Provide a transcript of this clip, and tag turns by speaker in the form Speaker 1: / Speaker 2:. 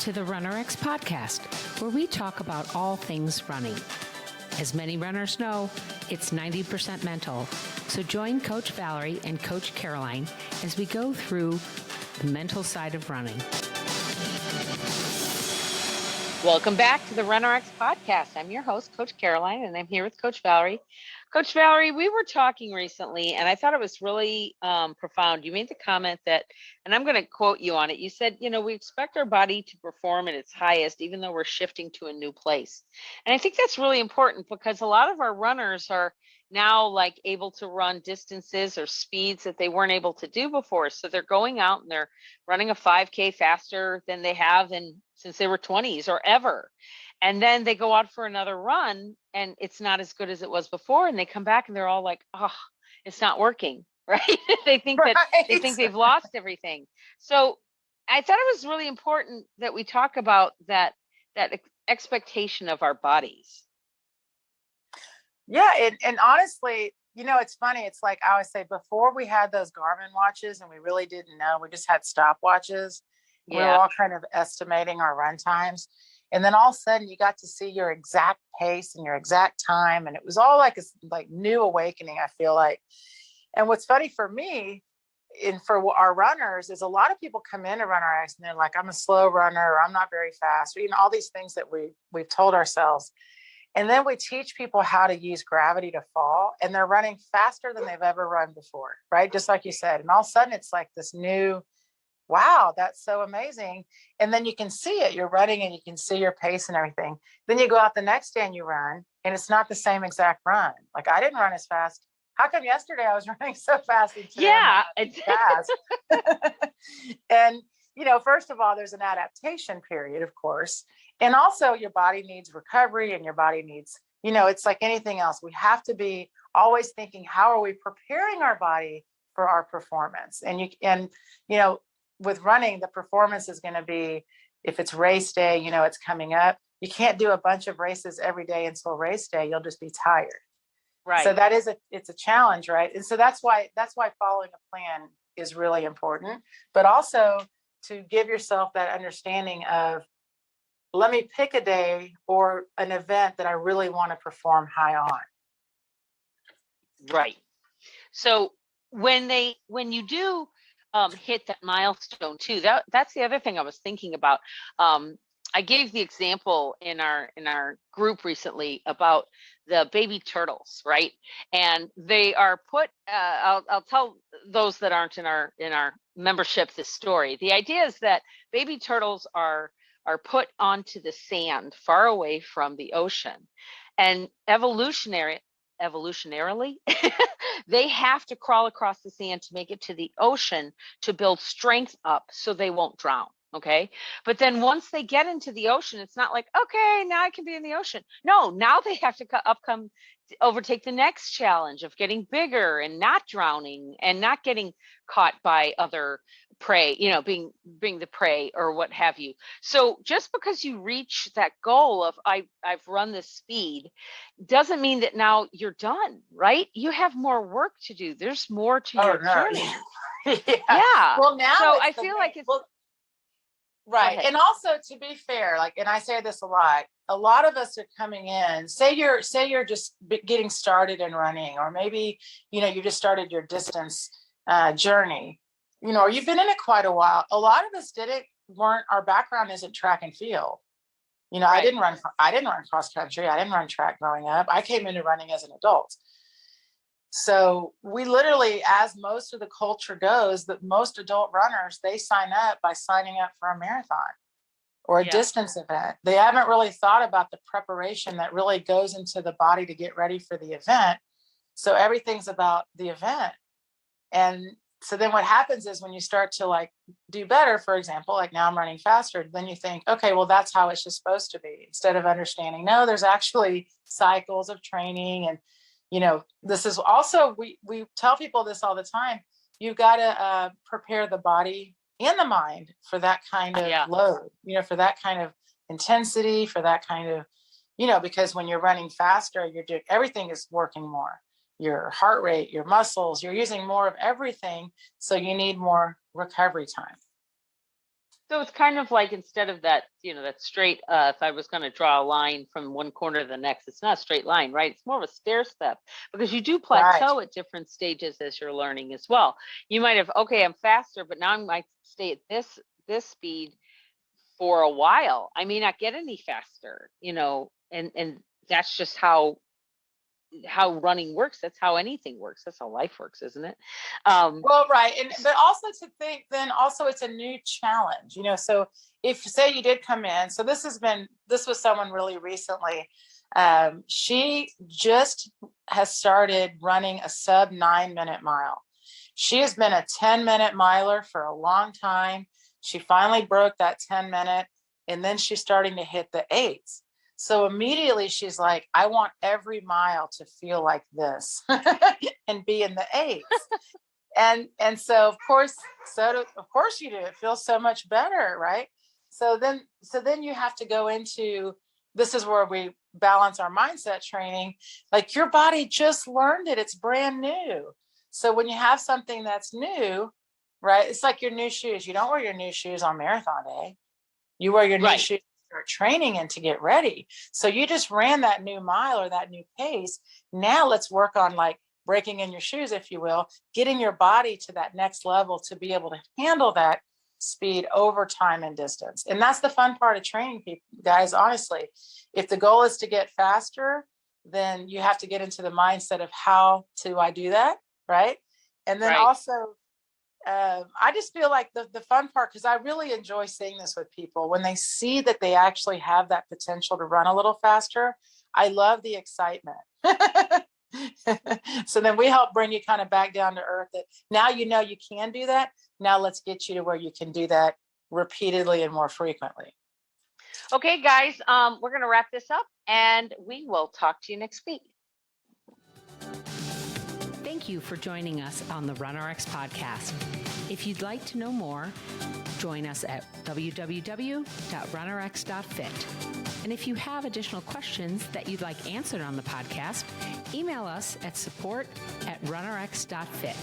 Speaker 1: to the RunRX podcast, where we talk about all things running. As many runners know, it's 90% mental. So join Coach Valerie and Coach Caroline as we go through the mental side of running. Welcome back to the RunRX podcast. I'm your host, Coach Caroline, and I'm here with Coach Valerie. Coach Valerie, we were talking recently, and I thought it was really profound. You made the comment that, and I'm going to quote you on it. You said, we expect our body to perform at its highest, even though we're shifting to a new place. And I think that's really important because a lot of our runners are now able to run distances or speeds that they weren't able to do before. So they're going out and they're running a 5K faster than they have since they were 20s or ever. And then they go out for another run and it's not as good as it was before. And they come back and they're all like, oh, it's not working, right? They think they've lost everything. So I thought it was really important that we talk about that expectation of our bodies.
Speaker 2: Yeah. And honestly, it's funny. It's like I always say, before we had those Garmin watches and we really didn't know, we just had stopwatches. Yeah. We were all kind of estimating our run times. And then all of a sudden you got to see your exact pace and your exact time. And it was all like a new awakening, I feel like. And what's funny for me and for our runners is a lot of people come in to RunRX and they're like, I'm a slow runner, or I'm not very fast, or all these things that we've told ourselves. And then we teach people how to use gravity to fall, and they're running faster than they've ever run before, right? Just like you said. And all of a sudden it's like this new, wow, that's so amazing. And then you can see it. You're running and you can see your pace and everything. Then you go out the next day and you run, and it's not the same exact run. Like, I didn't run as fast. How come yesterday I was running so fast? And today I'm fast. And, first of all, there's an adaptation period, of course. And also your body needs recovery, and your body needs, it's like anything else. We have to be always thinking, how are we preparing our body for our performance? And with running, the performance is going to be, if it's race day, it's coming up. You can't do a bunch of races every day until race day. You'll just be tired. Right. So it's a challenge, right? And so that's why following a plan is really important, but also to give yourself that understanding of, let me pick a day or an event that I really want to perform high on.
Speaker 1: Right. So when you do hit that milestone too, that's the other thing I was thinking about. I gave the example in our group recently about the baby turtles, right? And they are put. I'll tell those that aren't in our membership this story. The idea is that baby turtles are put onto the sand far away from the ocean, and evolutionarily they have to crawl across the sand to make it to the ocean to build strength up so they won't drown. Okay. But then once they get into the ocean, it's not like, okay, now I can be in the ocean. No, now they have to overtake the next challenge of getting bigger and not drowning and not getting caught by other prey, being the prey or what have you. So just because you reach that goal of I've run this speed doesn't mean that now you're done, right? You have more work to do. There's more to your journey. Yeah.
Speaker 2: Well, now
Speaker 1: I feel like it's
Speaker 2: right. And also, to be fair, and I say this a lot of us are coming in, say you're just getting started in running, or maybe, you just started your distance journey, or you've been in it quite a while. A lot of us our background isn't track and field. Right. I didn't run cross country. I didn't run track growing up. I came into running as an adult. So we literally, as most of the culture goes, that most adult runners, they sign up by signing up for a marathon or a distance event. They haven't really thought about the preparation that really goes into the body to get ready for the event. So everything's about the event. And so then what happens is when you start to do better, for example, now I'm running faster, then you think, okay, well, that's how it's just supposed to be, instead of understanding, no, there's actually cycles of training. And this is also, we tell people this all the time. You've got to prepare the body and the mind for that kind of load, for that kind of intensity, for that kind of, because when you're running faster, everything is working more. Your heart rate, your muscles, you're using more of everything. So you need more recovery time.
Speaker 1: So it's kind of like, instead of that, that straight, if I was going to draw a line from one corner to the next, it's not a straight line, right? It's more of a stair step, because you do plateau at different stages as you're learning as well. You might have, okay, I'm faster, but now I might stay at this speed for a while. I may not get any faster, and that's just how running works. That's how anything works. That's how life works, isn't it?
Speaker 2: Well, right. But also to think, then also it's a new challenge, so if say you did come in, so this was someone really recently, she just has started running a sub 9-minute mile. She has been a 10-minute miler for a long time. She finally broke that 10-minute, and then she's starting to hit the 8s. So immediately she's like, I want every mile to feel like this and be in the 8s. And so of course you do. It feels so much better, right? So then you have to go into, this is where we balance our mindset training. Like, your body just learned it. It's brand new. So when you have something that's new, right? It's like your new shoes. You don't wear your new shoes on marathon day. You wear your new shoes to start training and to get ready. So you just ran that new mile or that new pace. Now let's work on, like, breaking in your shoes, if you will, getting your body to that next level to be able to handle that speed over time and distance. And that's the fun part of training people, guys. Honestly, if the goal is to get faster, then you have to get into the mindset of, how do I do that? Right. And then also, I just feel like the fun part, because I really enjoy seeing this with people, when they see that they actually have that potential to run a little faster. I love the excitement. So then we help bring you kind of back down to earth, that now you can do that. Now let's get you to where you can do that repeatedly and more frequently.
Speaker 1: Okay, guys, we're going to wrap this up, and we will talk to you next week.
Speaker 3: Thank you for joining us on the RunRX podcast. If you'd like to know more, join us at www.runrx.fit. And if you have additional questions that you'd like answered on the podcast, email us at support@runrx.fit.